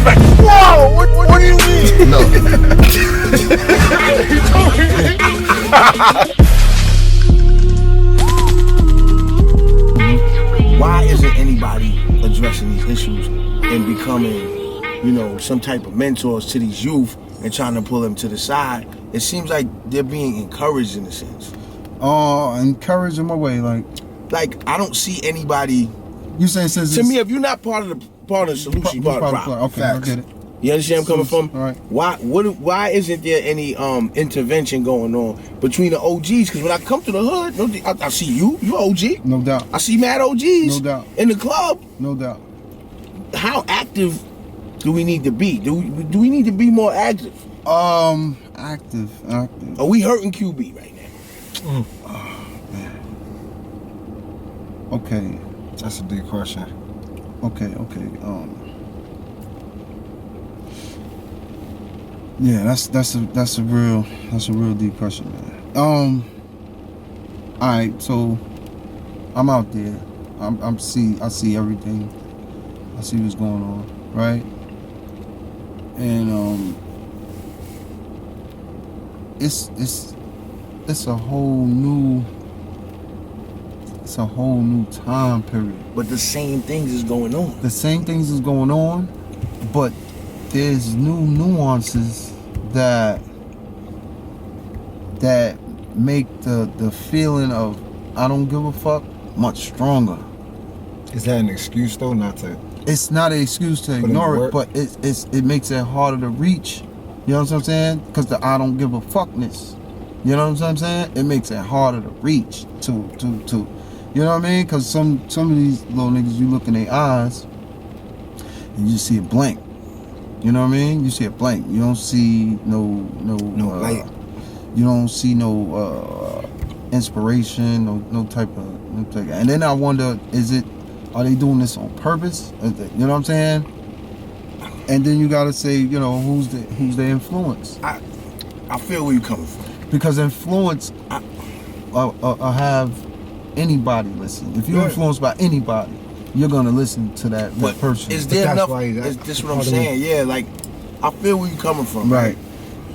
like, whoa, what do you mean? No. Why isn't anybody addressing these issues and becoming, you know, some type of mentors to these youth and trying to pull them to the side? It seems like they're being encouraged in a sense. Encouraged in my way, like I don't see anybody. You saying since to me, if you're not part of the solution, part of the problem. Okay, I get it. You understand where I'm coming from? Right. Why isn't there any intervention going on between the OGs? Because when I come to the hood, I see you OG. No doubt. I see mad OGs. No doubt. In the club. No doubt. How active do we need to be? Do we need to be more active? Active. Are we hurting QB right now? Oh, man. Okay. That's a big question. Okay. Yeah, that's a real deep question, man. Alright, so I'm out there. I see everything. I see what's going on, right? And it's a whole new time period. But the same things is going on. The same things is going on, but there's new nuances that make the feeling of I don't give a fuck much stronger. Is that an excuse though, not to? It's not an excuse to ignore it, but it makes it harder to reach. You know what I'm saying? Because the I don't give a fuckness. You know what I'm saying? It makes it harder to reach to. You know what I mean? Because some of these little niggas, you look in their eyes and you see a blank. You know what I mean? You see a blank. You don't see no light. You don't see no inspiration, no type of. And then I wonder, are they doing this on purpose? You know what I'm saying? And then you gotta say, you know, who's the influence? I feel where you're coming from. Because influence, I have anybody listen. If you're influenced by anybody, you're gonna listen to that person. Is there enough? Is this what I'm saying? Yeah, like I feel where you're coming from, right?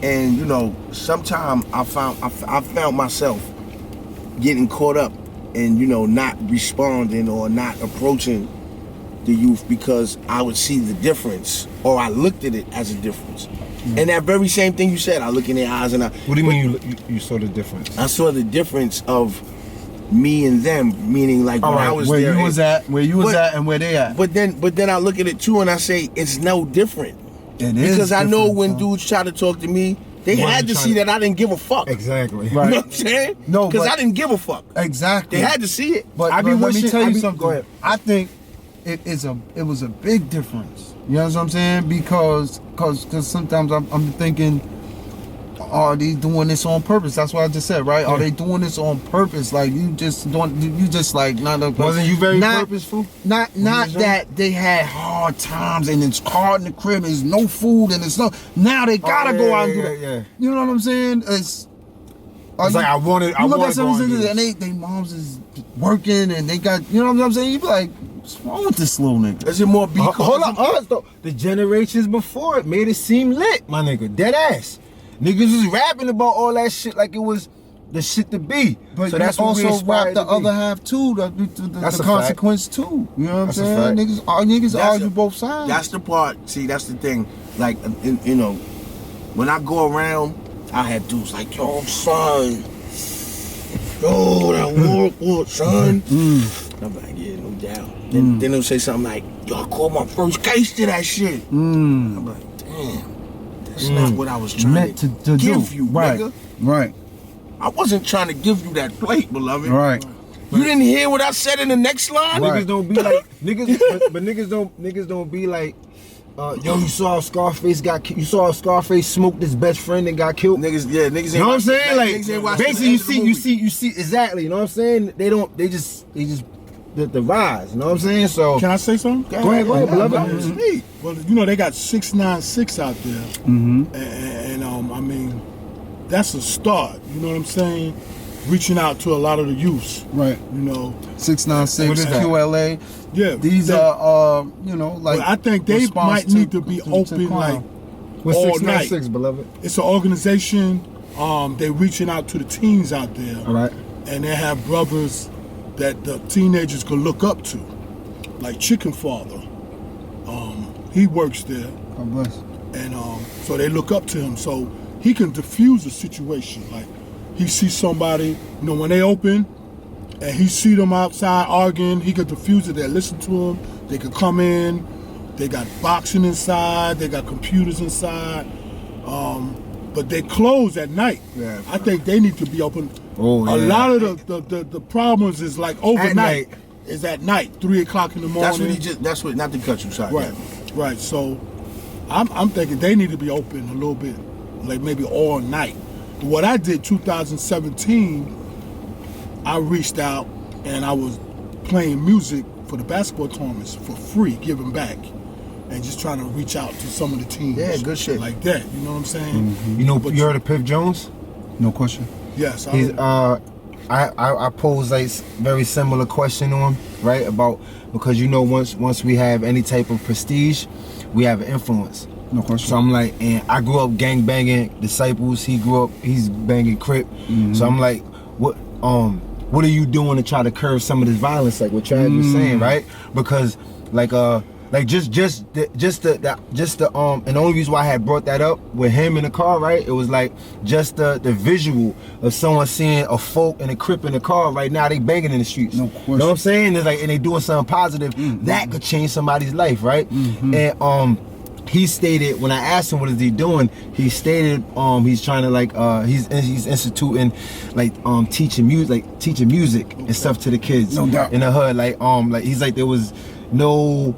And you know, sometimes I found myself getting caught up in, you know, not responding or not approaching the youth because I would see the difference, or I looked at it as a difference. And that very same thing you said, I look in their eyes and What do you mean you saw the difference? I saw the difference of me and them, meaning like when I was where there. Where you was at and where they at. But then I look at it too and I say it's no different. It is because I know when son. dudes try to talk to me, they had to see that I didn't give a fuck. Exactly. Right. You know what I'm saying? No, because I didn't give a fuck. Exactly. They had to see it. But let me tell you something. Go ahead. I think it was a big difference. You know what I'm saying? Because sometimes I'm thinking, are they doing this on purpose? That's what I just said, right? Yeah. Are they doing this on purpose? Like you just like not a, wasn't you very purposeful? Not that they had hard times and it's hard in the crib, there's no food and it's no. Now they gotta go out and do that. Yeah. You know what I'm saying? It's like I wanted. I look at some of these and they moms is working and they got, you know what I'm saying? You be like, what's wrong with this little nigga? Is it more because hold on, though. The generations before it made it seem lit, my nigga. Dead ass. Niggas was rapping about all that shit like it was the shit to be. But so that's also rap the other half too, the consequence fact. Too. You know what I'm saying? Niggas argue both sides. That's the part. See, that's the thing. Like, you know, when I go around, I have dudes like, yo, son. Yo, that work, son. I'm like, yeah, no doubt. Then they'll say something like, yo, I called my first case to that shit. I'm like, damn. That's not what I was trying to give you, right, nigga. Right. I wasn't trying to give you that plate, beloved. Right. You didn't hear what I said in the next line? Right. Niggas don't be like niggas don't be like, yo, you saw Scarface smoke this best friend and got killed. Niggas ain't. You know what I'm saying? Like basically you see exactly. You know what I'm saying? They just the rise. You know what I'm saying? So can I say something? Go ahead, beloved. Well, you know they got 696 out there, and I mean that's a start. You know what I'm saying? reaching out to a lot of the youths. Right. You know, 696 QLA. yeah. These are you know, like. Well, I think they might need to be open like What's all 696, night. beloved? It's an organization. They're reaching out to the teens out there. All right. And they have brothers that the teenagers could look up to, like Chicken Father. He works there. God bless. And so they look up to him, so he can diffuse the situation. Like he sees somebody, you know, when they open, and he see them outside arguing, he could diffuse it. They listen to them. They could come in. They got boxing inside. They got computers inside. But they close at night. Yeah. I think they need to be open. Oh, A yeah. lot of the problems is like overnight. night. Is at night, 3 o'clock in the morning. That's what. Not to cut you, sorry. Right, right. So, I'm thinking they need to be open a little bit, like maybe all night. What I did 2017, I reached out and I was playing music for the basketball tournaments for free, giving back, and just trying to reach out to some of the teams. Yeah, good shit. Like that. You know what I'm saying? You know, you heard of Piff Jones? No question. Yes. He's I posed like very similar question on him, right? About because you know once we have any type of prestige, we have an influence. No question. So I'm like, and I grew up gang banging disciples. He's banging Crip. So I'm like, what are you doing to try to curb some of this violence? Like what Trav was saying, right? Because just the and the only reason why I had brought that up with him in the car, right? It was like just the visual of someone seeing a folk and a Crip in the car right now, they banging in the streets. No You question. know what I'm saying? It's like, and they doing something positive that could change somebody's life, right? And he stated, when I asked him what is he doing, he stated he's trying to like he's instituting like teaching music and stuff to the kids No doubt. in the hood. Like he's like there was no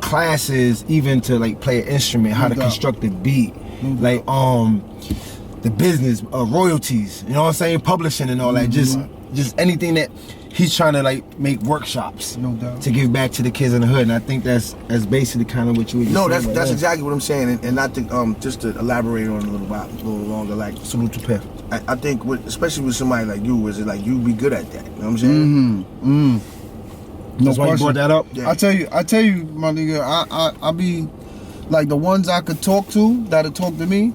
classes even to like play an instrument, how to construct a beat, like the business, royalties, you know what I'm saying, publishing and all that, just anything that he's trying to like make workshops, No doubt. to give back to the kids in the hood. And I think that's basically kind of what you were just No, saying right that's there. exactly what I'm saying, and not to just to elaborate on it a little longer. Like Salute to Piff. I think, especially with somebody like you, is it like you be good at that? You know what I'm saying? No That's why you question. brought that up. Yeah. I tell you, my nigga, I be like the ones I could talk to that'll talk to me.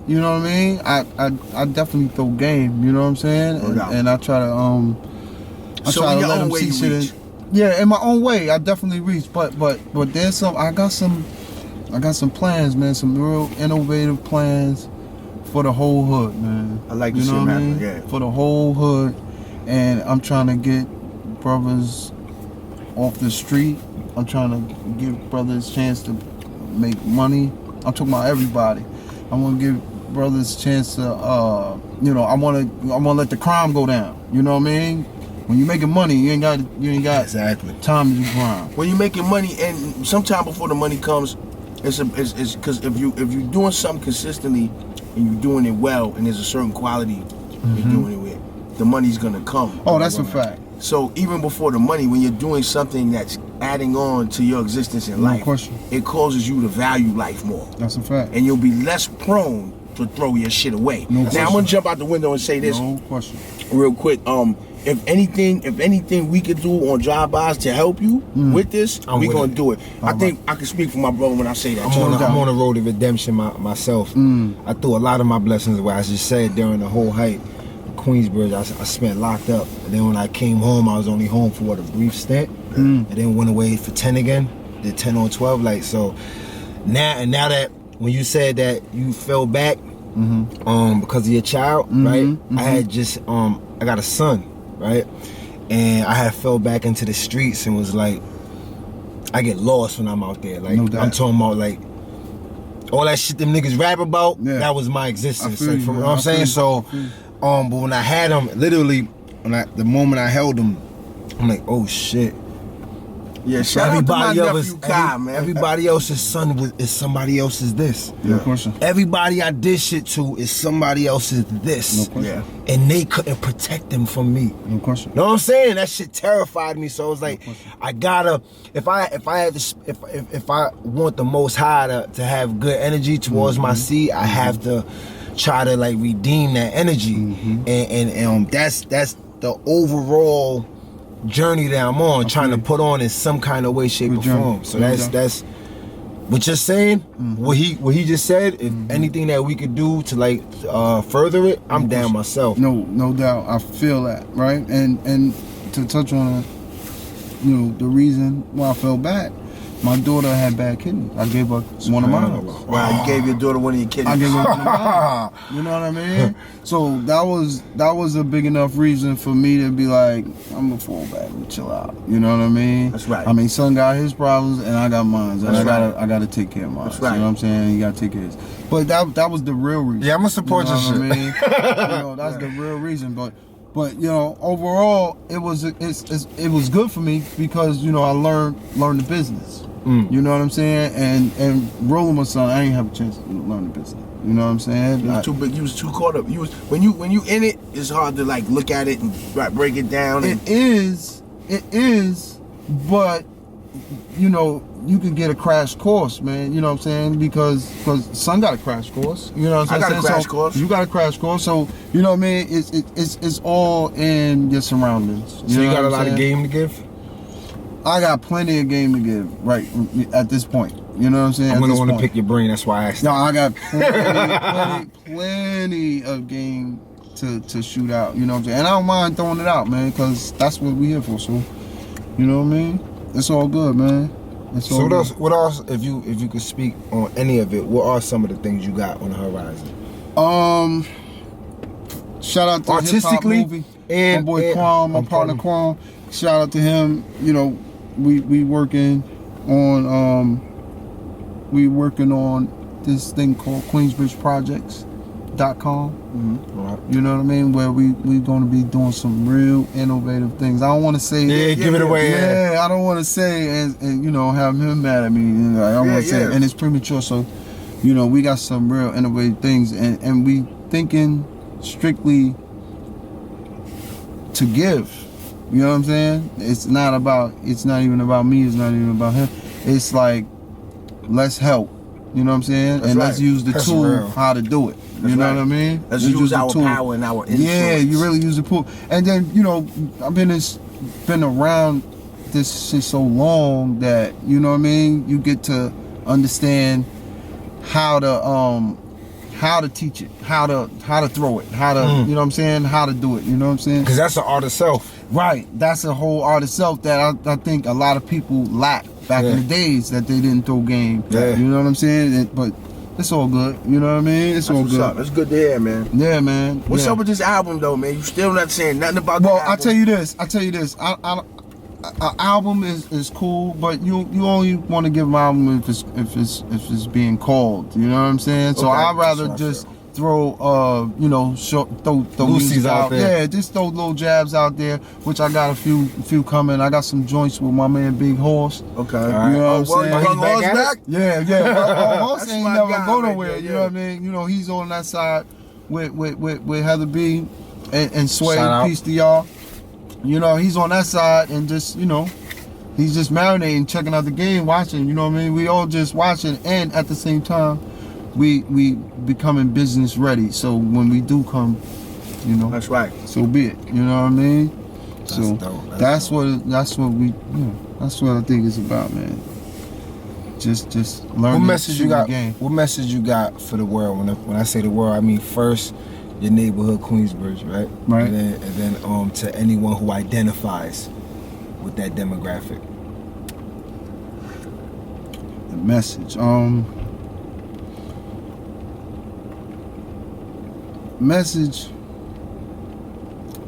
You know what I mean? I definitely throw game. You know what I'm saying? No doubt. And I try to So try in to your let own them way see you shit. reach. Yeah, in my own way, I definitely reach. But there's some. I got some plans, man. Some real innovative plans for the whole hood, man. I like you this know shit, what I man. mean? Yeah. For the whole hood, and I'm trying to get brothers off the street. I'm trying to give brothers a chance to make money. I'm talking about everybody. I want to give brothers a chance to, I want to let the crime go down. You know what I mean? When you making money, you ain't got Exactly. time to do crime. When you're making money, and sometime before the money comes, it's because if you're doing something consistently and you're doing it well, and there's a certain quality you're doing it with, the money's gonna come. Oh, that's a fact. So even before the money, when you're doing something that's adding on to your existence in No life, question. it causes you to value life more, That's a fact. and you'll be less prone to throw your shit away. No Now question. I'm gonna jump out the window and say this No question. real quick. If anything we could do on Drive-Bys to help you with this, I'm we with gonna it. do it. I think I can speak for my brother when I say that. I'm on the road to redemption myself. I threw a lot of my blessings away. I just said during the whole hike, Queensbridge, I spent locked up. And then when I came home, I was only home for a brief stint, and then went away for 10 again. Did 10 on 12, like so. Now that when you said that you fell back, because of your child, right? I had just I got a son, right? And I had fell back into the streets and was like, I get lost when I'm out there. Like No doubt. I'm talking about like all that shit them niggas rap about. Yeah. That was my existence. I feel Like, you, from, you man. know what I'm I saying? feel So, you. but when I had him, literally, the moment I held him, I'm like, oh shit. Yeah, shout out to my else nephew Kai, man. everybody else's son is somebody else's this. No question. Everybody I did shit to is somebody else's this. No question. Yeah. And they couldn't protect them from me. No question. Know what I'm saying? That shit terrified me. So it was like, I gotta, if I want the Most High to have good energy towards my seed, I have to try to like redeem that energy, and that's the overall journey that I'm on, trying to put on in some kind of way, shape, or form. So that's what you're saying. What he just said. If anything that we could do to like further it, I'm down myself. No doubt. I feel that, right? And to touch on, the reason why I felt bad. My daughter had bad kidney. I gave her one of mine. Wow, you gave your daughter one of your kidneys. I gave her one of mine. You know what I mean? So that was a big enough reason for me to be like, I'm gonna fall back and chill out. You know what I mean? That's right. I mean, son got his problems and I got mine. And I gotta take care of mine. That's right. You know what I'm saying? You gotta take care of his. But that was the real reason. Yeah, I'm gonna support your shit. I mean? That's the real reason. But overall, it was good for me because I learned the business. You know what I'm saying? And rolling my son, I ain't have a chance to learn the business. You know what I'm saying? You was too big. You was too caught up. When you in it, it's hard to like look at it and break it down. It is, but you can get a crash course, man. You know what I'm saying? Because son got a crash course. You know what I'm saying? I got a crash course. You got a crash course. So you know what I mean? It's all in your surroundings. So you got a lot of game to give? I got plenty of game to give right at this point. You know what I'm saying? I'm gonna want to pick your brain. That's why I asked. No, I got plenty of game to shoot out. You know what I'm saying? And I don't mind throwing it out, man, because that's what we here for. So, you know what I mean? It's all good, man. So what else? If you could speak on any of it, what are some of the things you got on the horizon? Shout out to artistically Hip Hop Movie. And my boy Quan, my partner Quan. Shout out to him. We working on this thing called QueensbridgeProjects.com. You know what I mean? Where we going to be doing some real innovative things. I don't want to say give it away. Yeah, I don't want to say and have him mad at me. I don't want to say, and it's premature. So, we got some real innovative things, and we thinking strictly to give. You know what I'm saying? It's not even about me, it's not even about him. It's like, let's help. You know what I'm saying? That's right. Let's use the tool how to do it. You know what I mean? Let's use our power and our influence. Yeah, you really use the tool. And then, I've been around this shit so long that, you know what I mean? You get to understand how to teach it, how to throw it, how to, you know what I'm saying? How to do it, you know what I'm saying? Because that's an art itself. Right, that's a whole art itself that I think a lot of people lack back in the days that they didn't throw game. Yeah. You know what I'm saying? But it's all good. You know what I mean? It's all good. It's good to hear, man. Yeah, man. What's up with this album, though, man? You still not saying nothing about the album. Well, I tell you this. An album is cool, but you only want to give an album if it's being called. You know what I'm saying? So I'd rather just throw throw music out there. Yeah, just throw little jabs out there, which I got a few coming. I got some joints with my man Big Horse. Okay. You know what I'm saying? Horse back? Yeah. Horse ain't never go right nowhere. there, You know what I mean? He's on that side with Heather B and Sway. Peace to y'all. He's on that side and just, he's just marinating, checking out the game, watching, you know what I mean? We all just watching, and at the same time, we becoming business ready. So when we do come, that's right. So be it. You know what I mean? That's what I think it's about, man. Just learn. What message you got? Game. What message you got for the world? When I say the world, I mean first your neighborhood, Queensbridge, right? Right. And then to anyone who identifies with that demographic. The message. Message.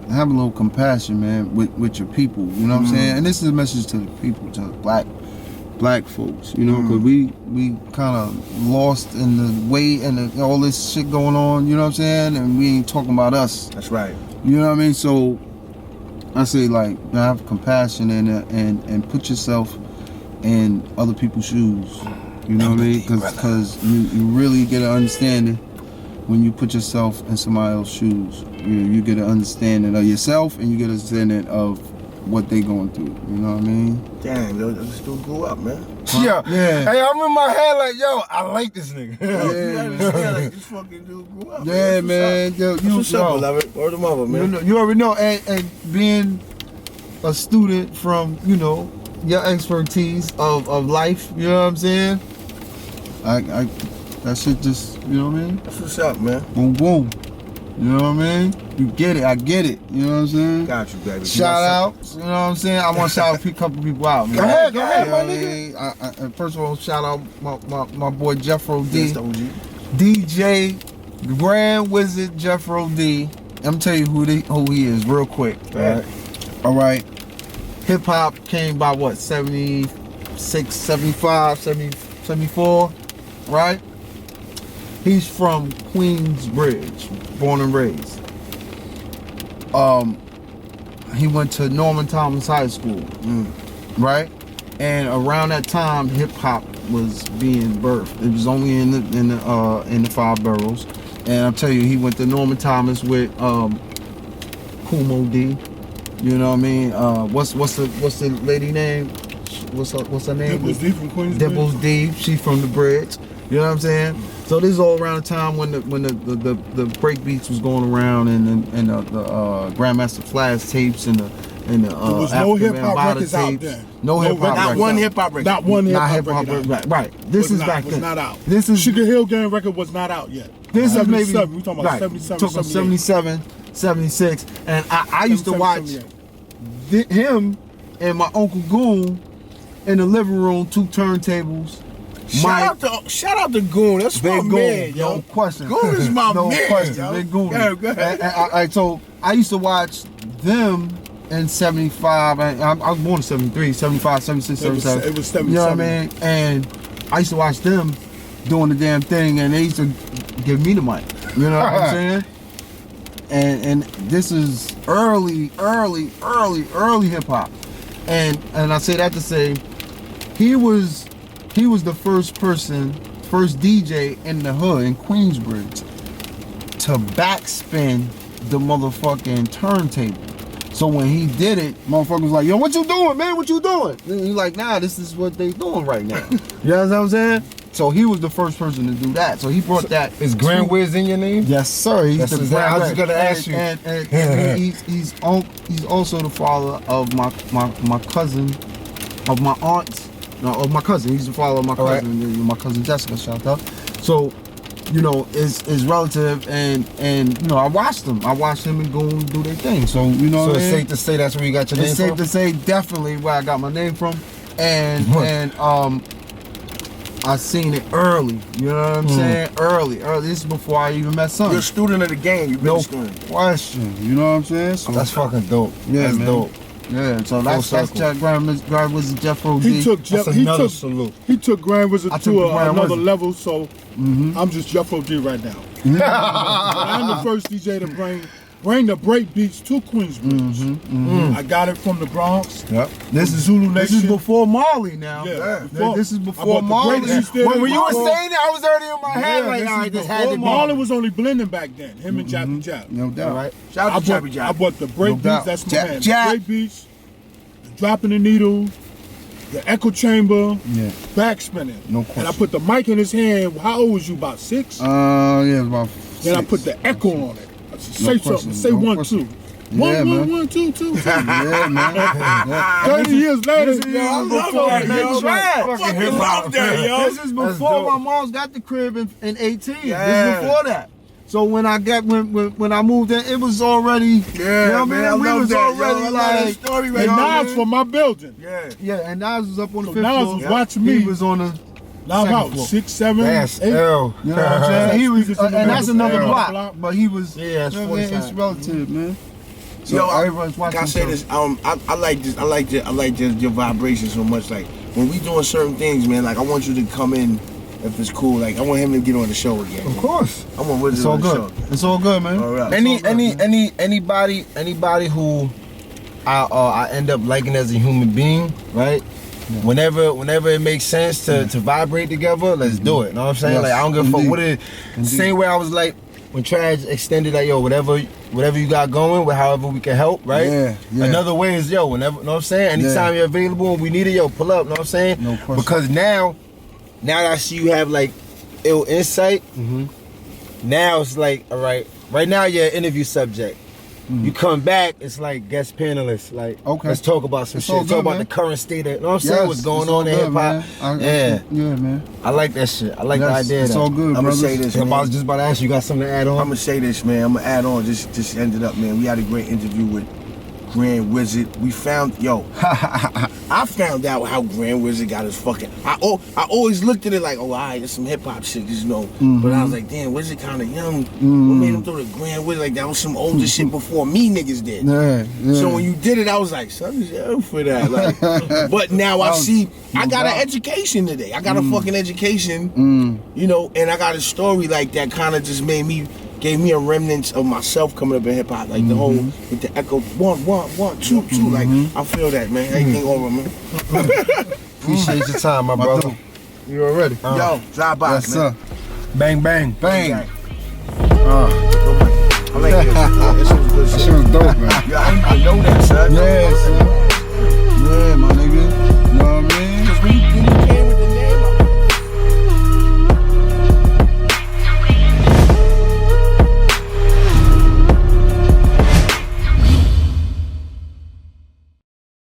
Have a little compassion, man, with your people. You know what I'm saying? And this is a message to the people, to black folks. Because we kind of lost in the way and all this shit going on. You know what I'm saying? And we ain't talking about us. That's right. You know what I mean? So I say, like, have compassion and put yourself in other people's shoes. You know what I mean? Because you really get an understanding when you put yourself in somebody else's shoes. You get an understanding of yourself and you get an understanding of what they going through. You know what I mean? Damn, this dude grew up, man. Yeah. Yeah. Hey, I'm in my head like, yo, I like this nigga. You understand, like, this fucking dude grew up. Yeah, man. Yo, That's what's up, beloved. Word of mother, man. You already know, and being a student from, you know, your expertise of life, you know what I'm saying? I that shit just, you know what I mean? That's what's up, man. Boom, boom. You know what I mean? You get it, I get it. You know what I'm saying? Got you, baby. Shout out, you know what I'm saying? I want to shout a couple people out, man. Go ahead, my nigga. You know what I mean? First of all, shout out my boy Jeffro D. That's the OG. DJ Grand Wizard Jeffro D. I'm tell you who he is real quick. Right. All right. Hip hop came by what, 76, 75, 70, 74, right? He's from Queensbridge, born and raised. He went to Norman Thomas High School, right? And around that time, hip hop was being birthed. It was only in the 5 boroughs. And I'll tell you, he went to Norman Thomas with Kumo D. You know what I mean? What's the lady name? What's her name? Dibbles D from Queensbridge. Dibbles D. She's from the bridge. You know what I'm saying? So this is all around the time when the break beats was going around and the Grandmaster Flash tapes and the there was no hip hop records out there. No hip hop records. Not one hip hop record. Not one hip hop record. Right. This is back was then. not out. This is Sugar Hill Gang record was not out yet. This is maybe we talking about 77, talking 77, 76, and I used to watch 78. him and my Uncle Goon in the living room, 2 turntables. Shout out to Goon. That's my Big man, Goon, yo. no question. Goon is my no man, question. yo. Big Goon. Go ahead. So I used to watch them in 75, and I was born in 73, 75, 76, 77. It was 77. You know what I mean? And I used to watch them doing the damn thing, and they used to give me the mic. You know what I'm saying? And this is early hip hop. And I say that to say he was the first DJ in the hood in Queensbridge to backspin the motherfucking turntable. So when he did it, motherfucker was like, yo, what you doing, man? What you doing? And he's like, nah, this is what they doing right now. You know what I'm saying? So he was the first person to do that. So he brought that. Is Grand Wiz in your name? Yes, sir. He's the Grand I was just gonna ask you. And he's also the father of my cousin, of my aunt, no, of my cousin. He's the father of my cousin, right. My cousin Jessica. Shout out. So, you know, is relative, and you know, I watched him and Goon do their thing. So you know, so it's safe to say that's where you got your name from. It's safe to say definitely where I got my name from, and I seen it early. You know what I'm saying? Early. This is before I even met Son. You're a student of the game. You've been a student. Question. You know what I'm saying? So that's fucking dope. Yeah, that's man. dope. Yeah, so that's Grand Wizard Jeffro D. He took Grand Wizard to another level, so I'm just Jeffro D right now. I'm the first DJ to bring the break beats to Queensbridge. I got it from the Bronx. Yep. This is Zulu Nation. This is before Marley now. Yeah. This is before Marley. When you were saying that, I was already in my head like, all right, this had to be. Marley was only blending back then. Him and Jappy Jap. No doubt. Right. Shout out to Jappy Jap. I bought the break beats. That's my man. Jap. The break beats, the dropping the needle, the echo chamber, backspinning. No question. And I put the mic in his hand. How old was you? About 6? Yeah, about 6. Then I put the echo on it. Say something. Say no 1, question. 2. Yeah, 1, 2, 2. Yeah, man. 30 years later, This is before my mom's got the crib in 18. Yeah. This is before that. So when I moved in, it was already. Yeah, you know man. I mean? We was already like. story and Nas from my building. Yeah. Yeah, and Nas was up on the So 5th Nas floor. was watching me. He was on the. Now second about floor. 6, 7, That's 8. L. You know what I'm saying? He was, and that's another block. block. But he was. Yeah, it's you know what I mean? 45. It's relative, man. So Yo, everyone's watching. Can I say this? I like this. I like your vibration so much. Like when we doing certain things, man. Like I want you to come in if it's cool. Like I want him to get on the show again. Of course. I want Wizard It's all on the good. show. It's all good, man. All right. Anybody who I end up liking as a human being, right? Yeah. Whenever it makes sense to vibrate together, let's do it. You know what I'm saying? Yes, like I don't give a fuck what it. Indeed. Same way I was like when Trash extended like, yo, whatever you got going, with however we can help, right? Yeah. Another way is, yo, whenever, know what I'm saying? Anytime you're available and we need it, yo, pull up, know what I'm saying? No question. Because now that I see you have like ill insight, now it's like, all right now you're an interview subject. You come back, it's like guest panelist. Like, let's talk about some shit. Talk about the current state of, you know what I'm saying? What's going on in hip hop. Yeah, man. I like that shit. I like the idea. It's all good, I'm gonna say this. I was just about to ask you, got something to add on? I'm gonna say this, man. I'm gonna add on. Just ended up, man. We had a great interview with Grand Wizard. We found, I found out how Grand Wizard got his fucking. I always looked at it like, oh, alright, there's some hip hop shit, just know. But I was like, damn, Wizard kind of young. What made him throw the Grand Wizard? Like that was some older shit before me niggas did. So when you did it, I was like, son, is hell for that. Like, but now I see, I got an education today. I got a fucking education, you know, and I got a story like that. Kind of just gave me a remnants of myself coming up in hip hop, like the whole with the echo 1 1 2 2. Like I feel that, man. Everything over, man. Appreciate your time, my brother. You already? Yo, Drive-Bys, man. Sir. Bang bang. I like this. This was good shit. That shit was dope, man. Yo, I didn't even know that, son. Yeah, my nigga. You know what I mean? Because when you came with